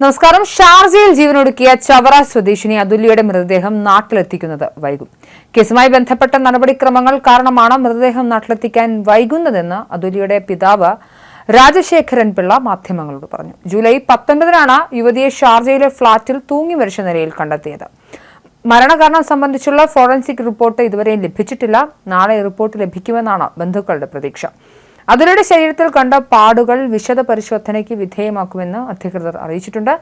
നമസ്കാരം. ഷാർജയിൽ ജീവനൊടുക്കിയ ചവറ സ്വദേശിനി അതുല്യയുടെ മൃതദേഹം നാട്ടിലെത്തിക്കുന്നത് വൈകും. കേസുമായി ബന്ധപ്പെട്ട നടപടിക്രമങ്ങൾ കാരണമാണ് മൃതദേഹം നാട്ടിലെത്തിക്കാൻ വൈകുന്നതെന്ന് അതുല്യയുടെ പിതാവ് രാജശേഖരൻ പിള്ള മാധ്യമങ്ങളോട് പറഞ്ഞു. ജൂലൈ 19-നാണ് യുവതിയെ ഷാർജയിലെ ഫ്ളാറ്റിൽ തൂങ്ങി മരിച്ച നിലയിൽ കണ്ടെത്തിയത്. മരണകാരണം സംബന്ധിച്ചുള്ള ഫോറൻസിക് റിപ്പോർട്ട് ഇതുവരെ ലഭിച്ചിട്ടില്ല. നാളെ റിപ്പോർട്ട് ലഭിക്കുമെന്നാണ് ബന്ധുക്കളുടെ പ്രതീക്ഷ. അതുല്യയുടെ ശരീരത്തിൽ കണ്ട പാടുകൾ വിശദ പരിശോധനയ്ക്ക് വിധേയമാക്കുമെന്ന് അധികൃതർ അറിയിച്ചിട്ടുണ്ട്.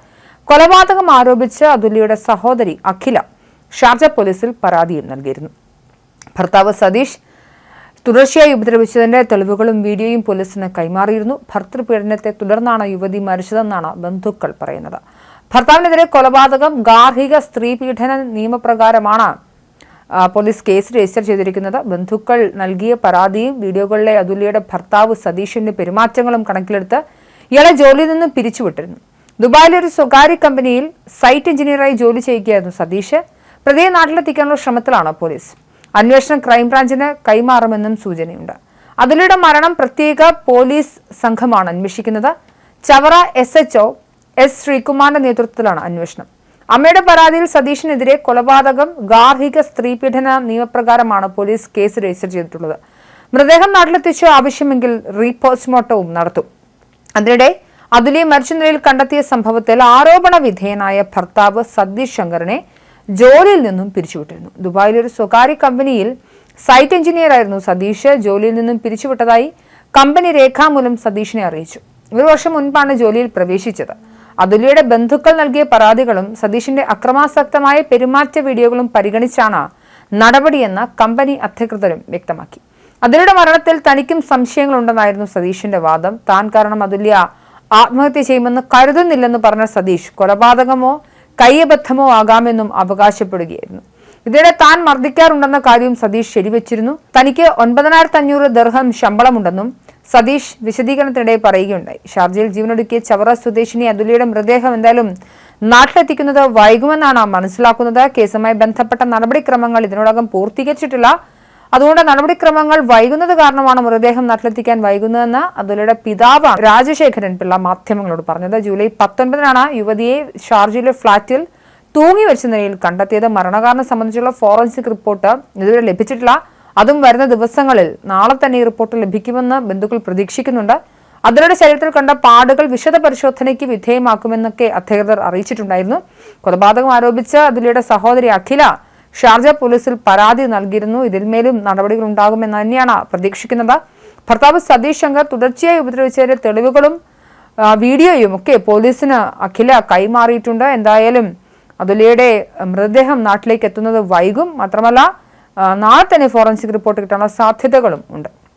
കൊലപാതകം ആരോപിച്ച് അതുല്യയുടെ സഹോദരി അഖില ഷാർജ പോലീസിൽ പരാതിയും നൽകിയിരുന്നു. ഭർത്താവ് സതീഷ് തുടർച്ചയായി ഉപദ്രവിച്ചതിന്റെ തെളിവുകളും വീഡിയോയും പോലീസിന് കൈമാറിയിരുന്നു. ഭർതൃപീഡനത്തെ തുടർന്നാണ് യുവതി മരിച്ചതെന്നാണ് ബന്ധുക്കൾ പറയുന്നത്. ഭർത്താവിനെതിരെ കൊലപാതകം, ഗാർഹിക സ്ത്രീപീഡന നിയമപ്രകാരമാണ് പോലീസ് കേസ് രജിസ്റ്റർ ചെയ്തിരിക്കുന്നത്. ബന്ധുക്കൾ നൽകിയ പരാതിയും വീഡിയോകളിലെ അതുല്യയുടെ ഭർത്താവ് സതീഷിന്റെ പെരുമാറ്റങ്ങളും കണക്കിലെടുത്ത് ഇയാളെ ജോലിയിൽ നിന്ന് പിരിച്ചുവിട്ടിരുന്നു. ദുബായിലെ ഒരു സ്വകാര്യ കമ്പനിയിൽ സൈറ്റ് എഞ്ചിനീയറായി ജോലി ചെയ്യുകയായിരുന്നു സതീഷ്. പ്രതിയെ നാട്ടിലെത്തിക്കാനുള്ള ശ്രമത്തിലാണ് പോലീസ്. അന്വേഷണം ക്രൈംബ്രാഞ്ചിന് കൈമാറുമെന്നും സൂചനയുണ്ട്. അതുല്യയുടെ മരണം പ്രത്യേക പോലീസ് സംഘമാണ് അന്വേഷിക്കുന്നത്. ചവറ SHO S ശ്രീകുമാറിന്റെ നേതൃത്വത്തിലാണ് അന്വേഷണം. അമ്മയുടെ പരാതിയിൽ സതീഷിനെതിരെ കൊലപാതകം, ഗാർഹിക സ്ത്രീപീഡന നിയമപ്രകാരമാണ് പോലീസ് കേസ് രജിസ്റ്റർ ചെയ്തിട്ടുള്ളത്. മൃതദേഹം നാട്ടിലെത്തിച്ച് ആവശ്യമെങ്കിൽ റീപോസ്റ്റ്മോർട്ടവും നടത്തും. അതിനിടെ അതുല്യ മരിച്ച നിലയിൽ കണ്ടെത്തിയ സംഭവത്തിൽ ആരോപണ വിധേയനായ ഭർത്താവ് സതീഷ് ശങ്കറിനെ ജോലിയിൽ നിന്നും പിരിച്ചുവിട്ടിരുന്നു. ദുബായിലെ ഒരു സ്വകാര്യ കമ്പനിയിൽ സൈറ്റ് എഞ്ചിനീയറായിരുന്നു സതീഷ്. ജോലിയിൽ നിന്നും പിരിച്ചുവിട്ടതായി കമ്പനി രേഖാമൂലം സതീഷിനെ അറിയിച്ചു. 1 വർഷം മുൻപാണ് ജോലിയിൽ പ്രവേശിച്ചത്. അതുല്യയുടെ ബന്ധുക്കൾ നൽകിയ പരാതികളും സതീഷിന്റെ അക്രമാസക്തമായ പെരുമാറ്റ വീഡിയോകളും പരിഗണിച്ചാണ് നടപടിയെന്ന് കമ്പനി അധികൃതരും വ്യക്തമാക്കി. അതുല്യയുടെ മരണത്തിൽ തനിക്കും സംശയങ്ങളുണ്ടെന്നായിരുന്നു സതീഷിന്റെ വാദം. താൻ കാരണം അതുല്യ ആത്മഹത്യ ചെയ്യുമെന്ന് കരുതുന്നില്ലെന്ന് പറഞ്ഞ സതീഷ് കൊലപാതകമോ കയ്യബദ്ധമോ ആകാമെന്നും അവകാശപ്പെടുകയായിരുന്നു. ഇതിനിടെ താൻ മർദ്ദിക്കാറുണ്ടെന്ന കാര്യവും സതീഷ് ശരിവച്ചിരുന്നു. തനിക്ക് 9,500 ദിർഹം ശമ്പളമുണ്ടെന്നും സതീഷ് വിശദീകരണത്തിനിടെ പറയുകയുണ്ടായി. ഷാർജയിൽ ജീവനൊടുക്കിയ ചവറ സ്വദേശിനി അതുല്യയുടെ മൃതദേഹം എന്തായാലും നാട്ടിലെത്തിക്കുന്നത് വൈകുമെന്നാണ് മനസ്സിലാക്കുന്നത്. കേസുമായി ബന്ധപ്പെട്ട നടപടിക്രമങ്ങൾ ഇതിനോടകം പൂർത്തീകരിച്ചിട്ടില്ല. അതുകൊണ്ട് നടപടിക്രമങ്ങൾ വൈകുന്നത് കാരണമാണ് മൃതദേഹം നാട്ടിലെത്തിക്കാൻ വൈകുന്നതെന്ന് അതുല്യയുടെ പിതാവ് രാജശേഖരൻ പിള്ള മാധ്യമങ്ങളോട് പറഞ്ഞത്. ജൂലൈ 19-നാണ് യുവതിയെ ഷാർജയിലെ ഫ്ളാറ്റിൽ തൂങ്ങി മരിച്ച നിലയിൽ കണ്ടെത്തിയത്. മരണകാരണം സംബന്ധിച്ചുള്ള ഫോറൻസിക് റിപ്പോർട്ട് ഇതുവരെ ലഭിച്ചിട്ടില്ല. അതും വരുന്ന ദിവസങ്ങളിൽ നാളെ തന്നെ ഈ റിപ്പോർട്ട് ലഭിക്കുമെന്ന് ബന്ധുക്കൾ പ്രതീക്ഷിക്കുന്നുണ്ട്. അതുല്യയുടെ ശരീരത്തിൽ കണ്ട പാടുകൾ വിശദ പരിശോധനയ്ക്ക് വിധേയമാക്കുമെന്നൊക്കെ അധികൃതർ അറിയിച്ചിട്ടുണ്ടായിരുന്നു. കൊലപാതകം ആരോപിച്ച് അതുല്യയുടെ സഹോദരി അഖില ഷാർജ പോലീസിൽ പരാതി നൽകിയിരുന്നു. ഇതിന്മേലും നടപടികൾ ഉണ്ടാകുമെന്ന് തന്നെയാണ് പ്രതീക്ഷിക്കുന്നത്. ഭർത്താവ് സതീഷ് ശങ്കർ തുടർച്ചയായി ഉപദ്രവിച്ചതിന്റെ തെളിവുകളും വീഡിയോയും ഒക്കെ പോലീസിന് അഖില കൈമാറിയിട്ടുണ്ട്. എന്തായാലും അതുല്യയുടെ മൃതദേഹം നാട്ടിലേക്ക് എത്തുന്നത് വൈകും. മാത്രമല്ല നാളെ തന്നെ ഫോറൻസിക് റിപ്പോർട്ട് കിട്ടാനുള്ള സാധ്യതകളും ഉണ്ട്.